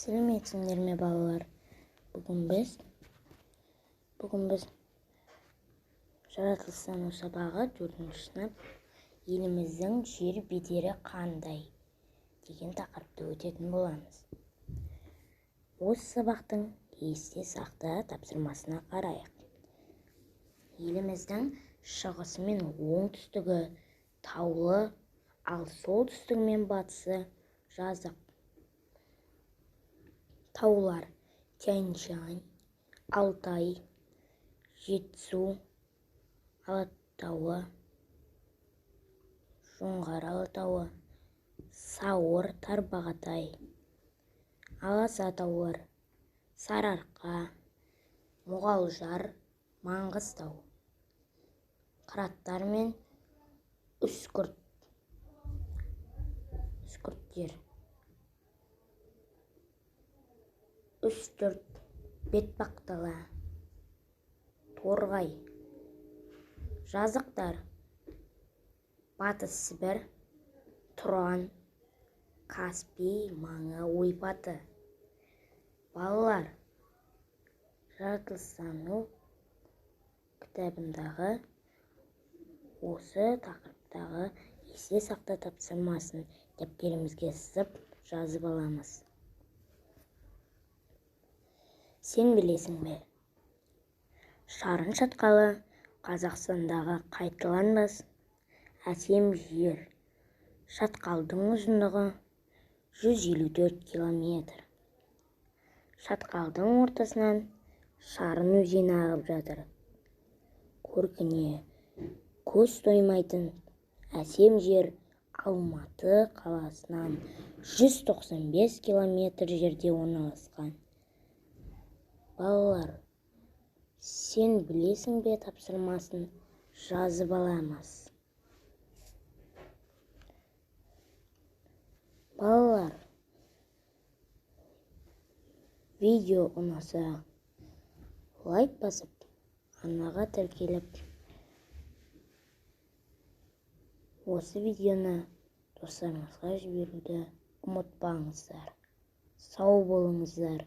Сәлеметсіңдер ме, балалар? Бүгін біз жаратылыстану сабағы 4-ші сынып еліміздің жер бедері қандай деген тақырыпты өтетін боламыз. Осы сабақтың есте сақта тапсырмасына қарайық. Еліміздің шығысы мен оңтүстігі таулы, ал солтүстігі мен батысы жазық. Таулар: Тянь-Шань, Алтай, Жетісу алатауы, Жоңғар алатауы, Сауыр, Тарбағатай, Аласа таулар, Сарыарқа, Мұғалжар, Маңғыстау. Қыраттар мен үскірттер: Үстірт, Бетпақдала, Торғай. Жазықтар: Батыс Сібір, Тұран, Каспий маңы ойпаты. Балалар, жаратылыстану кітабындағы осы тақырыптағы есте сақта тапсырмасын дәптерімізге сызып жазып аламыз. Сен білесің бе? Шарын шатқалы Қазақстандағы қайталанбас әсем жер. Шатқалдың ұзындығы 154 километр. Шатқалдың ортасынан Шарын өзені ағып жатыр. Көркіне көз тоймайтын әсем жер Алматы қаласынан 195 километр жерде орналасқан. Балалар, сен білесің бе тапсырмасын жазып аламыз. Балалар, видео ұнаса лайк басып, арнаға тіркеліп, осы видеоны достарыңызға жіберуді ұмытпаңыздар. Сау болыңыздар.